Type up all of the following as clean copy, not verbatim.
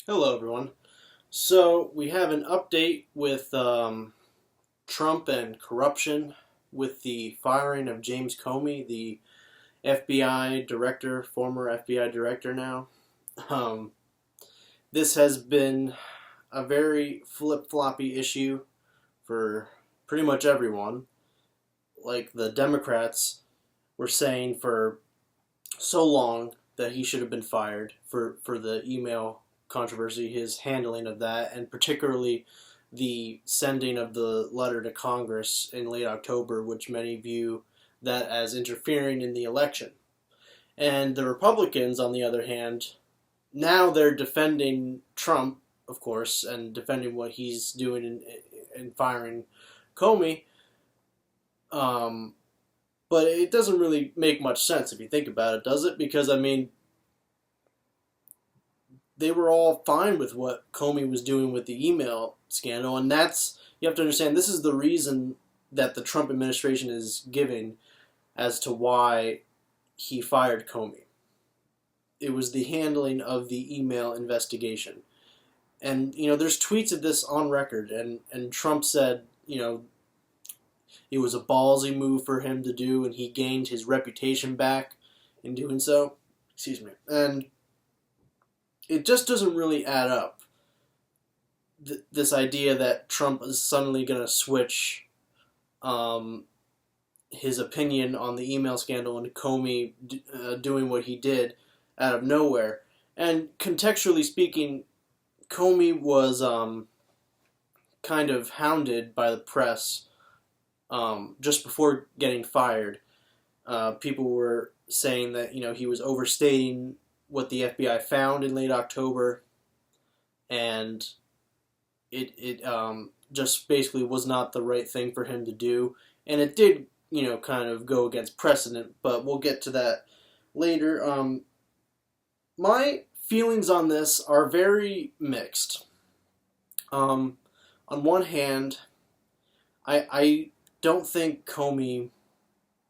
Hello, everyone. So we have an update with Trump and corruption with the firing of James Comey, the FBI director, former FBI director now. Um, this has been a very flip-floppy issue for pretty much everyone. Like the Democrats were saying for so long that he should have been fired for the email controversy, his handling of that, and particularly the sending of the letter to Congress in late October, which many view that as interfering in the election. And the Republicans, on the other hand, now they're defending Trump, of course, and defending what he's doing in firing Comey. Um, but it doesn't really make much sense if you think about it, does it? Because, I mean, they were all fine with what Comey was doing with the email scandal, and you have to understand, this is the reason that the Trump administration is giving as to why he fired Comey. It was the handling of the email investigation. And, there's tweets of this on record, and Trump said, it was a ballsy move for him to do, and he gained his reputation back in doing so. Excuse me. And it just doesn't really add up. This idea that Trump is suddenly going to switch his opinion on the email scandal and Comey doing what he did out of nowhere. And contextually speaking, Comey was kind of hounded by the press just before getting fired. People were saying that he was overstating what the FBI found in late October, and it just basically was not the right thing for him to do, and it did kind of go against precedent, but we'll get to that later. My feelings on this are very mixed. On one hand, I don't think Comey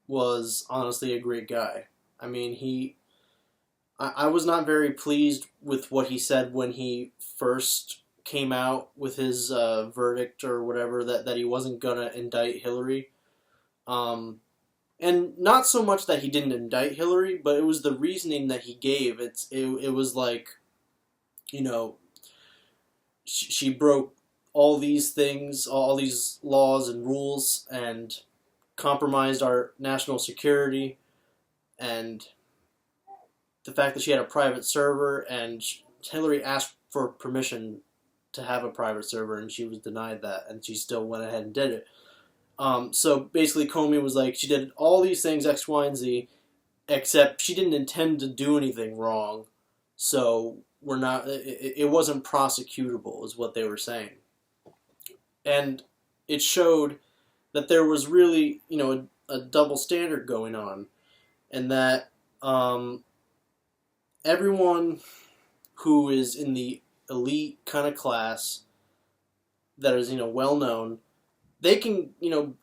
was honestly a great guy. I mean, I was not very pleased with what he said when he first came out with his verdict or whatever, that he wasn't going to indict Hillary. And not so much that he didn't indict Hillary, but it was the reasoning that he gave. It was like, she broke all these things, all these laws and rules, and compromised our national security, and the fact that she had a private server, and Hillary asked for permission to have a private server, and she was denied that, and she still went ahead and did it. So basically Comey was like, she did all these things, X, Y, and Z, except she didn't intend to do anything wrong, so it wasn't prosecutable, is what they were saying. And it showed that there was really, a double standard going on, and that everyone who is in the elite kind of class that is, well known, they can,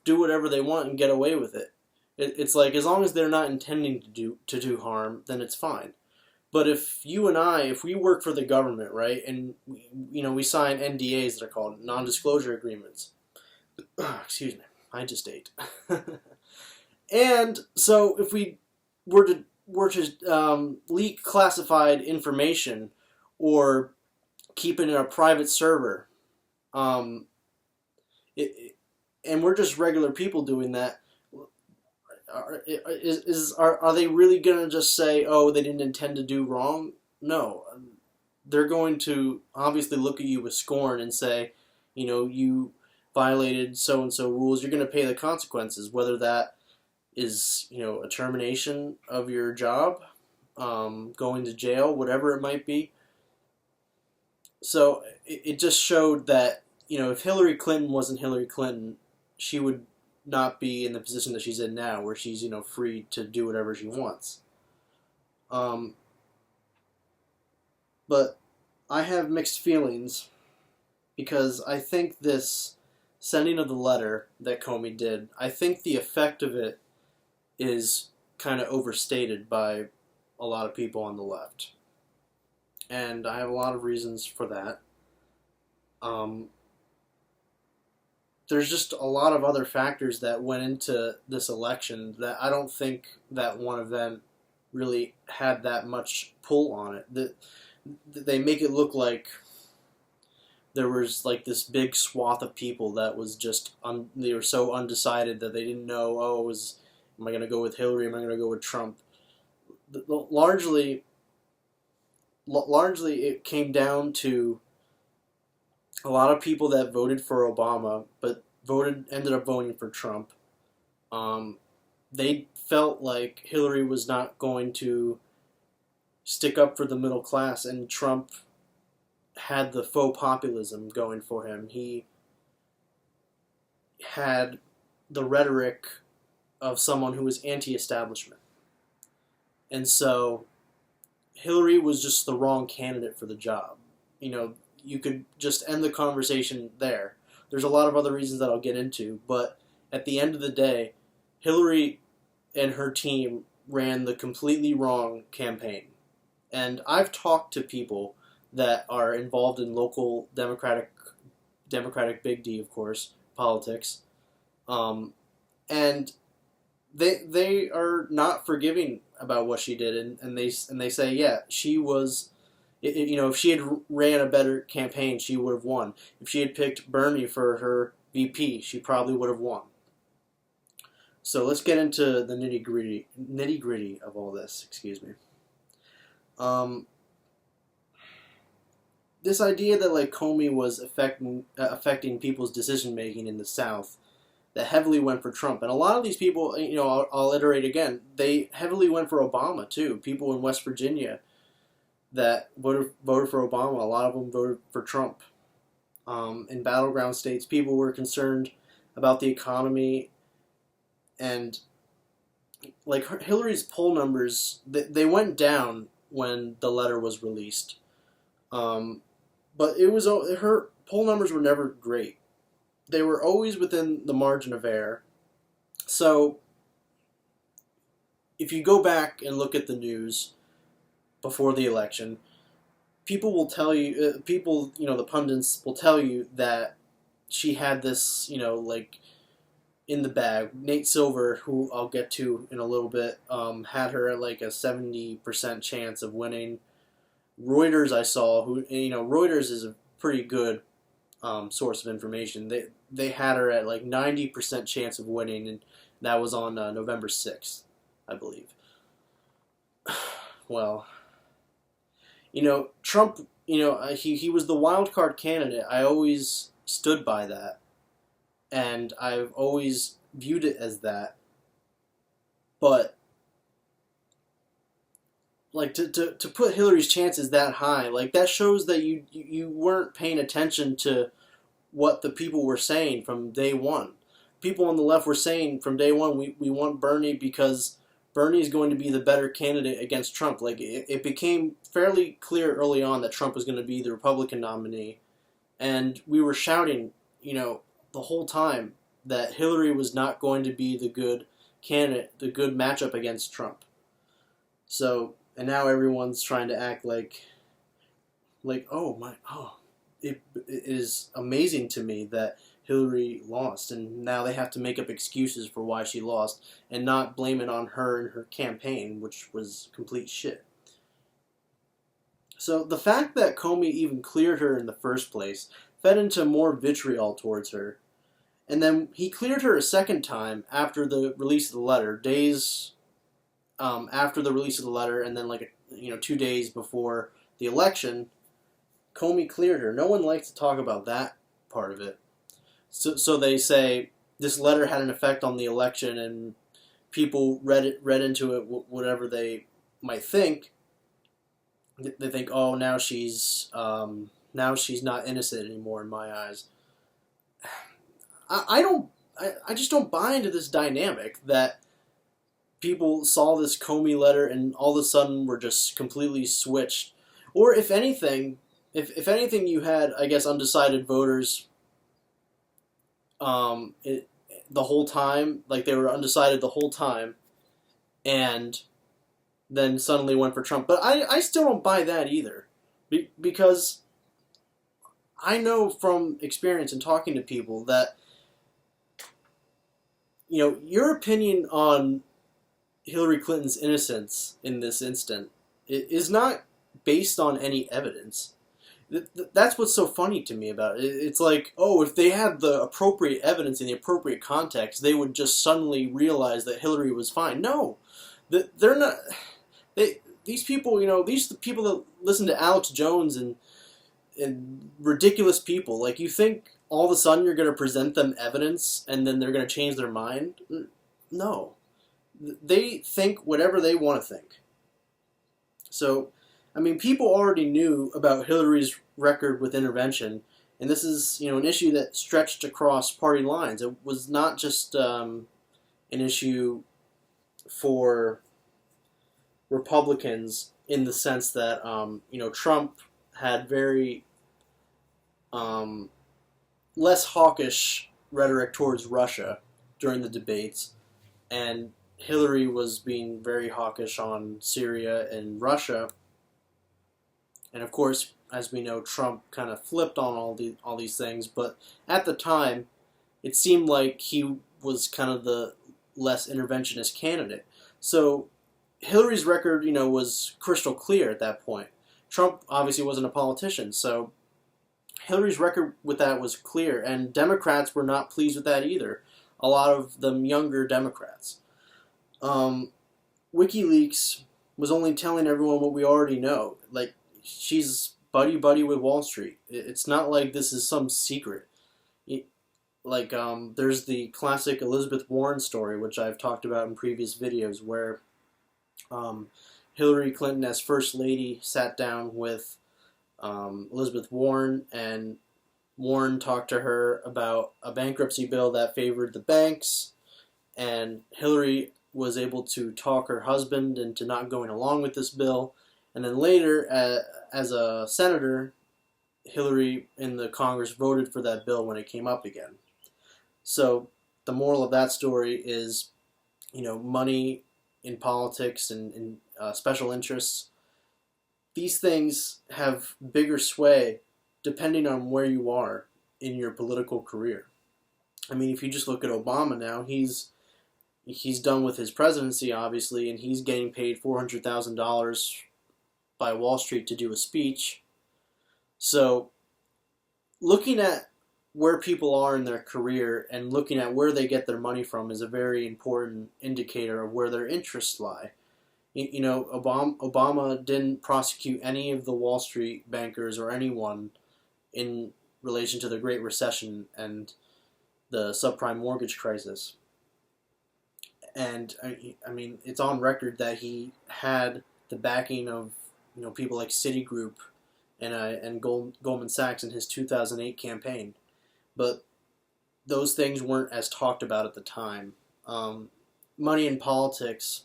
do whatever they want and get away with it. It's like, as long as they're not intending to do harm, then it's fine. But if you and I, if we work for the government, right, and we sign NDAs that are called non-disclosure agreements. Excuse me, I just ate. And so if we were to leak classified information or keep it in a private server, and we're just regular people doing that, are they really going to just say, oh, they didn't intend to do wrong? No. They're going to obviously look at you with scorn and say, you violated so-and-so rules, you're going to pay the consequences, whether that is, a termination of your job, going to jail, whatever it might be. So it just showed that, if Hillary Clinton wasn't Hillary Clinton, she would not be in the position that she's in now, where she's, free to do whatever she wants. But I have mixed feelings, because I think this sending of the letter that Comey did, I think the effect of it is kind of overstated by a lot of people on the left. and I have a lot of reasons for that. Um, there's just a lot of other factors that went into this election that I don't think that one event really had that much pull on it. That they make it look like there was like this big swath of people that was just they were so undecided that they didn't know. Oh, am I going to go with Hillary? Am I going to go with Trump? Largely, it came down to a lot of people that voted for Obama, but ended up voting for Trump. They felt like Hillary was not going to stick up for the middle class, and Trump had the faux populism going for him. He had the rhetoric of someone who was anti-establishment. And so Hillary was just the wrong candidate for the job. You could just end the conversation there. There's a lot of other reasons that I'll get into, but at the end of the day, Hillary and her team ran the completely wrong campaign. And I've talked to people that are involved in local Democratic Big D, of course, politics, and they are not forgiving about what she did, and they say, yeah, she was, if she had ran a better campaign, she would have won. If she had picked Bernie for her VP, she probably would have won. So let's get into the nitty gritty of all this. Excuse me. This idea that like Comey was affecting people's decision making in the South, that heavily went for Trump, and a lot of these people, I'll iterate again, they heavily went for Obama too. People in West Virginia that voted for Obama, a lot of them voted for Trump. In battleground states, people were concerned about the economy, and like Hillary's poll numbers, they went down when the letter was released. But her poll numbers were never great. They were always within the margin of error. So if you go back and look at the news before the election, people will tell you, the pundits will tell you that she had this, like in the bag. Nate Silver, who I'll get to in a little bit, had her at like a 70% chance of winning. Reuters, I saw, Reuters is a pretty good source of information. They had her at like 90% chance of winning, and that was on November 6th, I believe. Well, Trump, he was the wild card candidate. I always stood by that, and I've always viewed it as that. But like to put Hillary's chances that high, like that shows that you weren't paying attention to what the people were saying from day one. People on the left were saying from day one, we want Bernie because Bernie is going to be the better candidate against Trump. Like it became fairly clear early on that Trump was going to be the Republican nominee, and we were shouting, the whole time that Hillary was not going to be the good candidate, the good matchup against Trump. So, and now everyone's trying to act like it is amazing to me that Hillary lost, and now they have to make up excuses for why she lost and not blame it on her and her campaign, which was complete shit. So the fact that Comey even cleared her in the first place fed into more vitriol towards her. And then he cleared her a second time after the release of the letter, days after the release of the letter, and then 2 days before the election, Comey cleared her. No one likes to talk about that part of it. So they say this letter had an effect on the election, and people read into it whatever they might think. They think, oh, now she's not innocent anymore in my eyes. I just don't buy into this dynamic that people saw this Comey letter and all of a sudden were just completely switched. Or if anything, you had, I guess, undecided voters the whole time, like they were undecided the whole time, and then suddenly went for Trump. But I still don't buy that either. Because I know from experience and talking to people that, your opinion on Hillary Clinton's innocence in this instant is not based on any evidence. That's what's so funny to me about it. It's like, oh, if they had the appropriate evidence in the appropriate context, they would just suddenly realize that Hillary was fine. No, they're not. These people, these are the people that listen to Alex Jones and ridiculous people. Like, you think all of a sudden you're going to present them evidence and then they're going to change their mind? No. They think whatever they want to think. So, I mean, people already knew about Hillary's record with intervention, and this is, an issue that stretched across party lines. It was not just an issue for Republicans in the sense that, Trump had very less hawkish rhetoric towards Russia during the debates, and Hillary was being very hawkish on Syria and Russia. And of course, as we know, Trump kind of flipped on all these things. But at the time, it seemed like he was kind of the less interventionist candidate. So Hillary's record, was crystal clear at that point. Trump obviously wasn't a politician, so Hillary's record with that was clear. And Democrats were not pleased with that either. A lot of them younger Democrats. WikiLeaks was only telling everyone what we already know. Like, she's buddy-buddy with Wall Street. It's not like this is some secret. There's the classic Elizabeth Warren story, which I've talked about in previous videos, where Hillary Clinton, as First Lady, sat down with Elizabeth Warren, and Warren talked to her about a bankruptcy bill that favored the banks, and Hillary was able to talk her husband into not going along with this bill. And then later, as a senator, Hillary in the Congress voted for that bill when it came up again. So the moral of that story is, money in politics and special interests, these things have bigger sway depending on where you are in your political career. I mean, if you just look at Obama now, he's done with his presidency, obviously, and he's getting paid $400,000 by Wall Street to do a speech. So looking at where people are in their career and looking at where they get their money from is a very important indicator of where their interests lie. Obama didn't prosecute any of the Wall Street bankers or anyone in relation to the Great Recession and the subprime mortgage crisis. And, I mean, it's on record that he had the backing of, people like Citigroup and Goldman Sachs in his 2008 campaign. But those things weren't as talked about at the time. Money in politics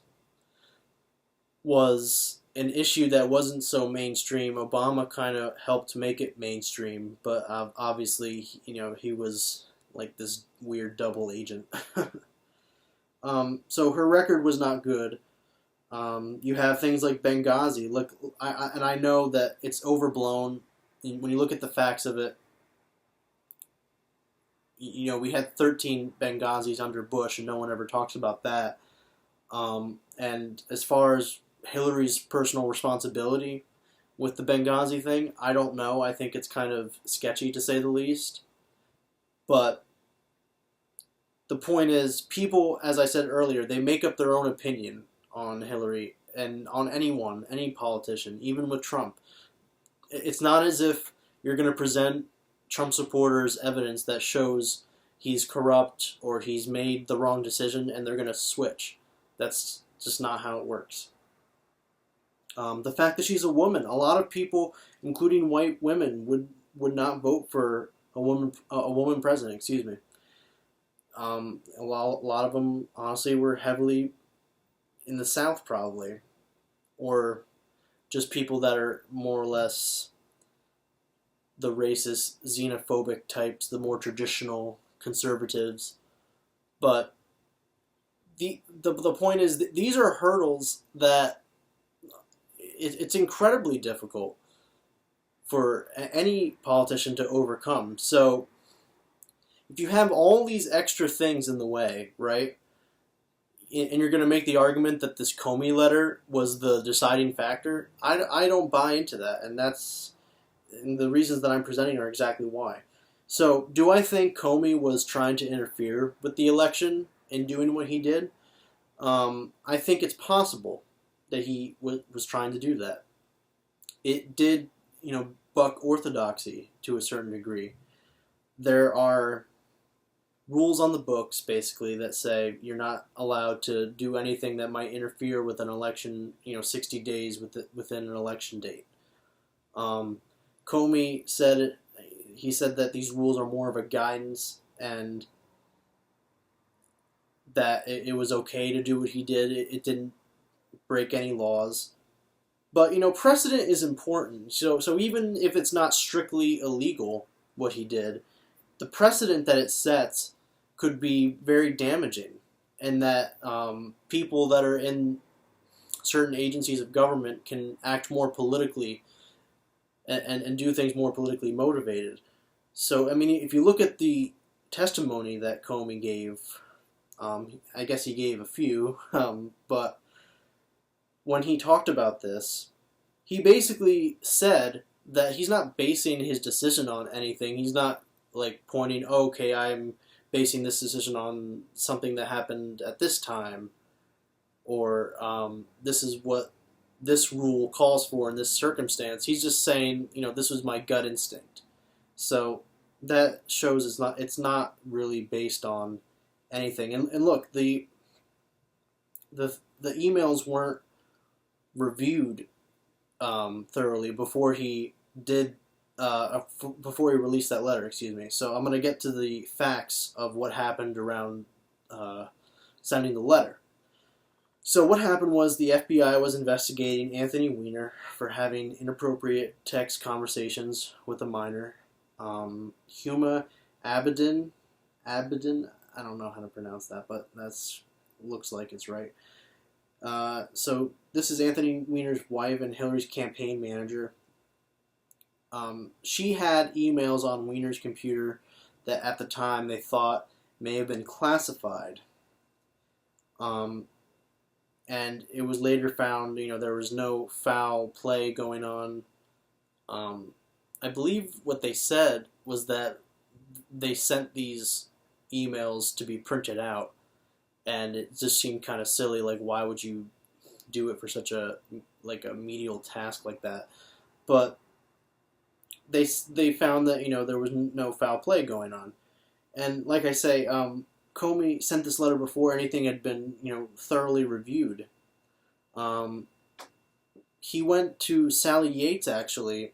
was an issue that wasn't so mainstream. Obama kind of helped make it mainstream, but obviously, he was like this weird double agent. So her record was not good. You have things like Benghazi. Look, I know that it's overblown. When you look at the facts of it, we had 13 Benghazis under Bush, and no one ever talks about that. And as far as Hillary's personal responsibility with the Benghazi thing, I don't know. I think it's kind of sketchy, to say the least. But the point is, people, as I said earlier, they make up their own opinion on Hillary and on anyone, any politician, even with Trump. It's not as if you're going to present Trump supporters evidence that shows he's corrupt or he's made the wrong decision and they're going to switch. That's just not how it works. The fact that she's a woman, a lot of people, including white women, would not vote for a woman president. Excuse me. A lot of them, honestly, were heavily in the South, probably, or just people that are more or less the racist, xenophobic types, the more traditional conservatives. But the point is that these are hurdles that it's incredibly difficult. for any politician to overcome. So if you have all these extra things in the way, right, and you're going to make the argument that this Comey letter was the deciding factor, I don't buy into that, and the reasons that I'm presenting are exactly why. So, do I think Comey was trying to interfere with the election in doing what he did? I think it's possible that he was trying to do that. It did, buck orthodoxy to a certain degree. There are rules on the books, basically, that say you're not allowed to do anything that might interfere with an election, 60 days within an election date. Comey said that these rules are more of a guidance, and that it was okay to do what he did. It didn't break any laws. But, precedent is important. So even if it's not strictly illegal, what he did, the precedent that it sets could be very damaging, and that people that are in certain agencies of government can act more politically and do things more politically motivated. So, I mean, if you look at the testimony that Comey gave, I guess he gave a few, but when he talked about this, he basically said that he's not basing his decision on anything. He's not like pointing, oh, okay, I'm basing this decision on something that happened at this time, or this is what this rule calls for in this circumstance. He's just saying, this was my gut instinct. So that shows it's not really based on anything. And look, the emails weren't reviewed thoroughly before he did. Before he released that letter, excuse me. So I'm going to get to the facts of what happened around sending the letter. So what happened was the FBI was investigating Anthony Weiner for having inappropriate text conversations with a minor. Huma Abedin, I don't know how to pronounce that, but that's looks like it's right. So this is Anthony Weiner's wife and Hillary's campaign manager. She had emails on Weiner's computer that at the time they thought may have been classified. And it was later found, there was no foul play going on. I believe what they said was that they sent these emails to be printed out, and it just seemed kind of silly. Like, why would you do it for such a menial task like that? But they found that there was no foul play going on, and like I say, Comey sent this letter before anything had been thoroughly reviewed. He went to Sally Yates, actually,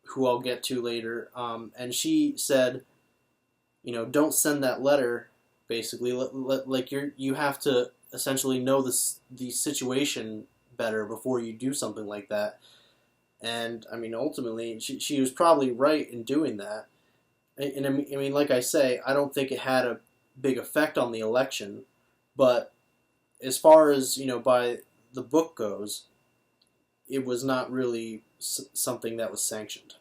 who I'll get to later, and she said, don't send that letter. Basically, you have to essentially know the situation better before you do something like that. And I mean, ultimately, she was probably right in doing that. And I mean, like I say, I don't think it had a big effect on the election, but as far as by the book goes, it was not really something that was sanctioned.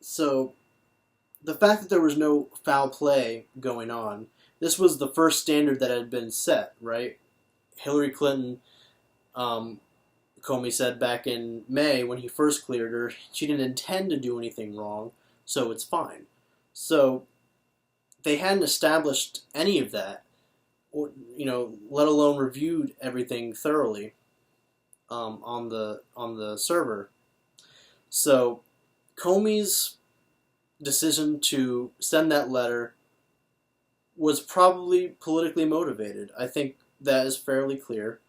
So the fact that there was no foul play going on, this was the first standard that had been set, right? Hillary Clinton, Comey said back in May when he first cleared her, she didn't intend to do anything wrong, so it's fine. So they hadn't established any of that, or let alone reviewed everything thoroughly on the server. So Comey's decision to send that letter was probably politically motivated. I think that is fairly clear.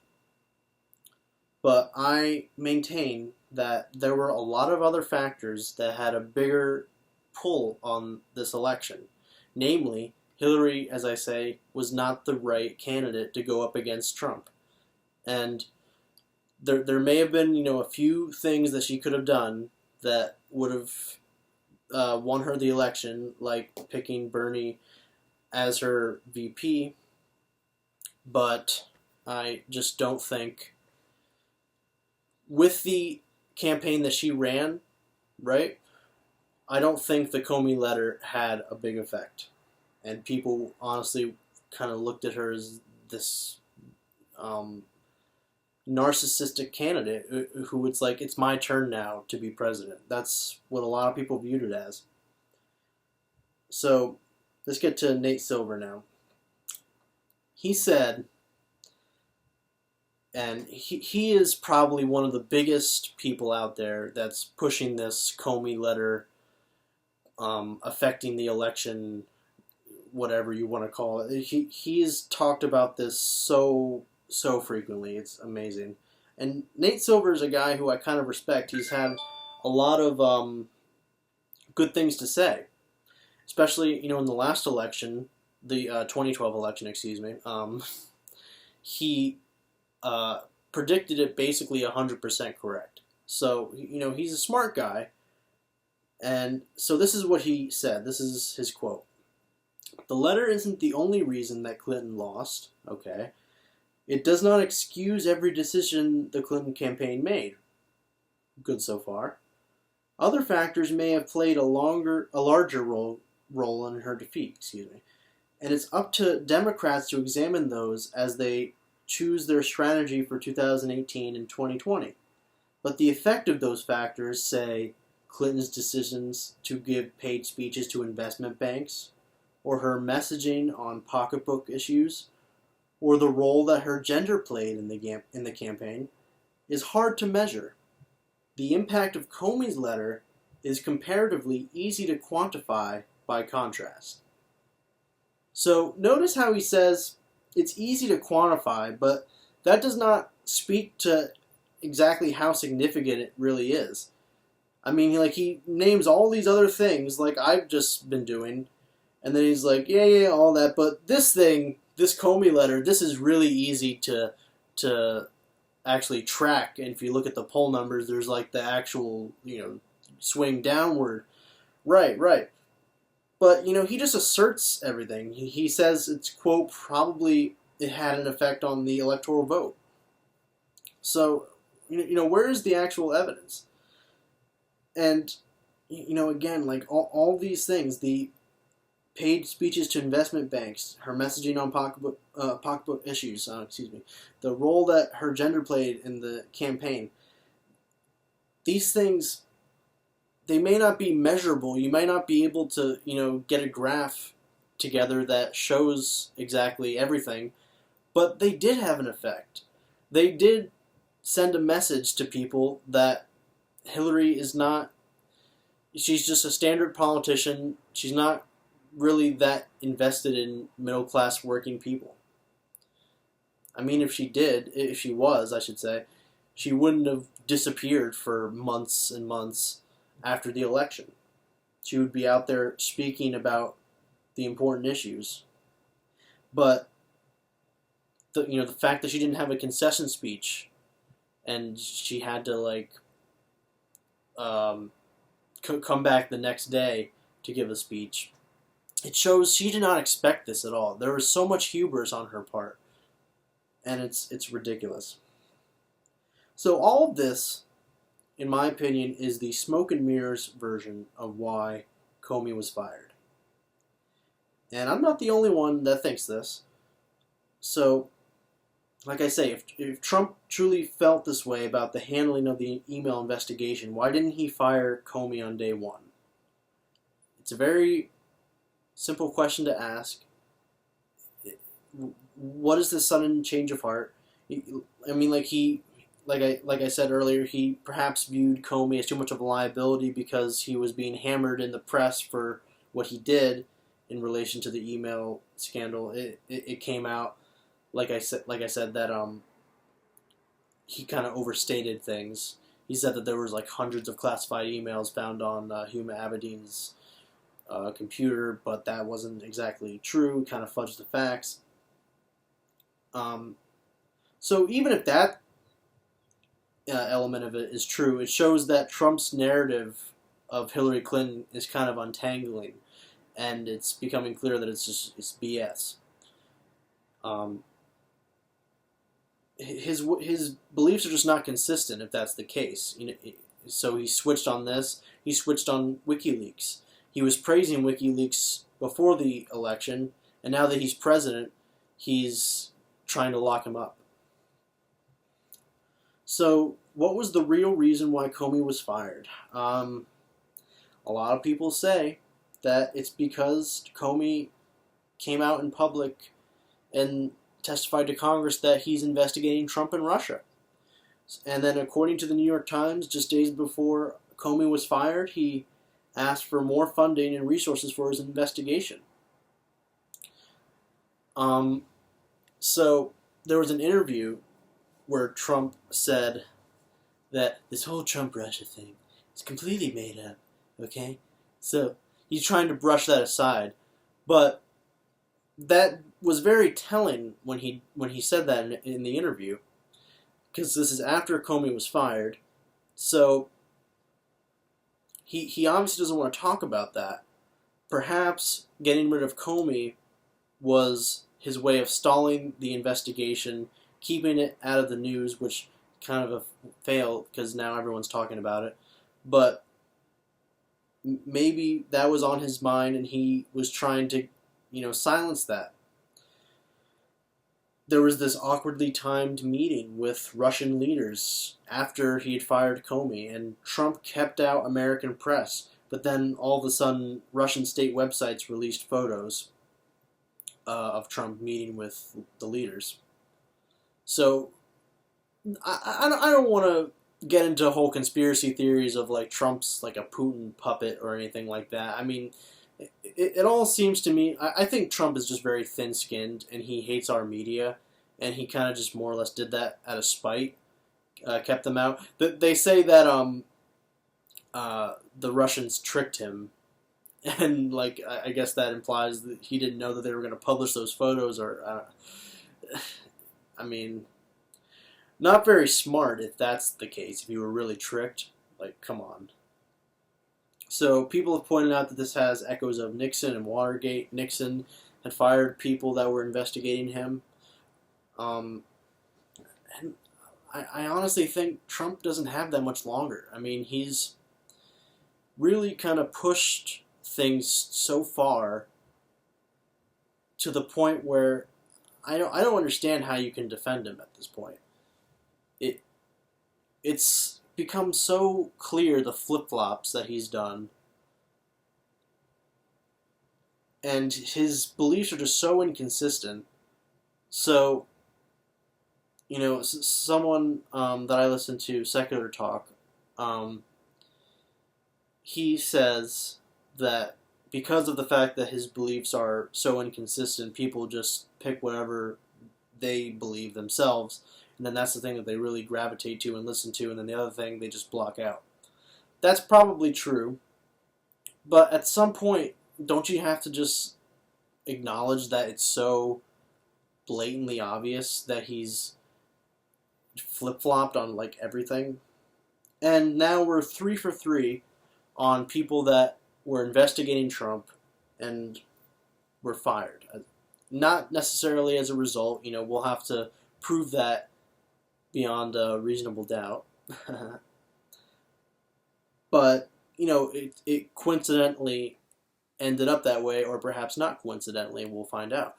But I maintain that there were a lot of other factors that had a bigger pull on this election. Namely, Hillary, as I say, was not the right candidate to go up against Trump. And there may have been, a few things that she could have done that would have won her the election, like picking Bernie as her VP. But I just don't think with the campaign that she ran, right? I don't think the Comey letter had a big effect, and people honestly kind of looked at her as this um, narcissistic candidate who it's like, it's my turn now to be president. That's what a lot of people viewed it as. So let's get to Nate Silver now. He said, and he is probably one of the biggest people out there that's pushing this Comey letter affecting the election, whatever you want to call it. He's talked about this so frequently. It's amazing. And Nate Silver is a guy who I kind of respect. He's had a lot of good things to say, especially in the last election, the 2012 election, excuse me. He predicted it basically 100% correct. So he's a smart guy. And so this is what he said. This is his quote. "The letter isn't the only reason that Clinton lost, okay? It does not excuse every decision the Clinton campaign made." Good so far. "Other factors may have played a larger role in her defeat, excuse me. And it's up to Democrats to examine those as they choose their strategy for 2018 and 2020. But the effect of those factors, say Clinton's decisions to give paid speeches to investment banks, or her messaging on pocketbook issues, or the role that her gender played in the campaign, is hard to measure. The impact of Comey's letter is comparatively easy to quantify by contrast." So notice how he says it's easy to quantify, but that does not speak to exactly how significant it really is. I mean, he names all these other things like I've just been doing, and then he's like, yeah, all that, but this thing, this Comey letter, this is really easy to actually track. And if you look at the poll numbers, there's like the actual, swing downward. Right. But, he just asserts everything. He says it's, quote, probably it had an effect on the electoral vote. So, where is the actual evidence? And, again, like all these things, the paid speeches to investment banks, her messaging on pocketbook issues, the role that her gender played in the campaign, these things, they may not be measurable. You might not be able to, get a graph together that shows exactly everything, but they did have an effect. They did send a message to people that Hillary is not, she's just a standard politician. She's not really that invested in middle-class working people. I mean, if she was, I should say, she wouldn't have disappeared for months and months after the election. She would be out there speaking about the important issues. But the fact that she didn't have a concession speech and she had to come back the next day to give a speech, it shows she did not expect this at all. There was so much hubris on her part, and it's ridiculous. So all of this, in my opinion, is the smoke and mirrors version of why Comey was fired. And I'm not the only one that thinks this. So, like I say, if Trump truly felt this way about the handling of the email investigation, why didn't he fire Comey on day one? It's a very simple question to ask. What is this sudden change of heart? I mean, like I said earlier, he perhaps viewed Comey as too much of a liability because he was being hammered in the press for what he did in relation to the email scandal. It came out, like I said that he kind of overstated things. He said that there was hundreds of classified emails found on Huma Abedin's computer, but that wasn't exactly true. He kind of fudged the facts. So even if that element of it is true, it shows that Trump's narrative of Hillary Clinton is kind of untangling, and it's becoming clear that it's BS. his beliefs are just not consistent if that's the case. So he switched on this. He switched on WikiLeaks. He was praising WikiLeaks before the election, and now that he's president, he's trying to lock him up. So, what was the real reason why Comey was fired? A lot of people say that it's because Comey came out in public and testified to Congress that he's investigating Trump and Russia. And then, according to the New York Times, just days before Comey was fired, he asked for more funding and resources for his investigation. So, there was an interview where Trump said that this whole Trump-Russia thing is completely made up, okay? So, he's trying to brush that aside. But that was very telling when he said that in the interview, because this is after Comey was fired. So, he obviously doesn't want to talk about that. Perhaps getting rid of Comey was his way of stalling the investigation, keeping it out of the news, which kind of a fail because now everyone's talking about it. But maybe that was on his mind and he was trying to, silence that. There was this awkwardly timed meeting with Russian leaders after he had fired Comey, and Trump kept out American press, but then all of a sudden Russian state websites released photos of Trump meeting with the leaders. So, I don't want to get into whole conspiracy theories of like Trump's like a Putin puppet or anything like that. I mean, it all seems to me, I think Trump is just very thin-skinned and he hates our media, and he kind of just more or less did that out of spite, kept them out. They say that the Russians tricked him, and like I guess that implies that he didn't know that they were going to publish those photos, or I mean, not very smart if that's the case, if you were really tricked. Like, come on. So people have pointed out that this has echoes of Nixon and Watergate. Nixon had fired people that were investigating him. And I honestly think Trump doesn't have that much longer. I mean, he's really kind of pushed things so far to the point where I don't understand how you can defend him at this point. It's become so clear the flip-flops that he's done, and his beliefs are just so inconsistent. So, someone that I listen to, Secular Talk, he says that because of the fact that his beliefs are so inconsistent, people just pick whatever they believe themselves, and then that's the thing that they really gravitate to and listen to, and then the other thing they just block out. That's probably true, but at some point, don't you have to just acknowledge that it's so blatantly obvious that he's flip-flopped on like everything? And now we're 3 for 3 on people that were investigating Trump and were fired. Not necessarily as a result, we'll have to prove that beyond a reasonable doubt. But, it coincidentally ended up that way, or perhaps not coincidentally, we'll find out.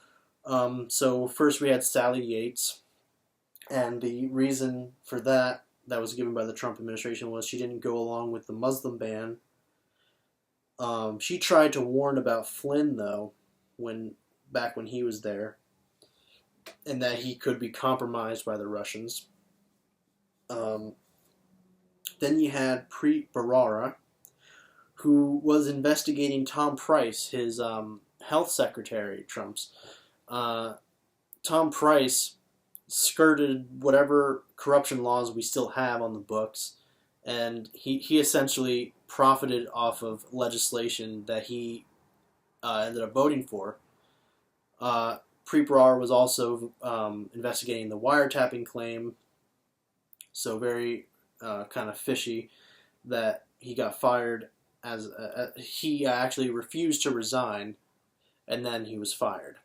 So first we had Sally Yates, and the reason for that was given by the Trump administration was she didn't go along with the Muslim ban. She tried to warn about Flynn, though, back when he was there, and that he could be compromised by the Russians. Then you had Preet Bharara, who was investigating Tom Price, his health secretary, Trump's. Tom Price skirted whatever corruption laws we still have on the books, and he essentially profited off of legislation that he ended up voting for. Preet Bharara was also investigating the wiretapping claim, so very kind of fishy that he got fired he actually refused to resign, and then he was fired.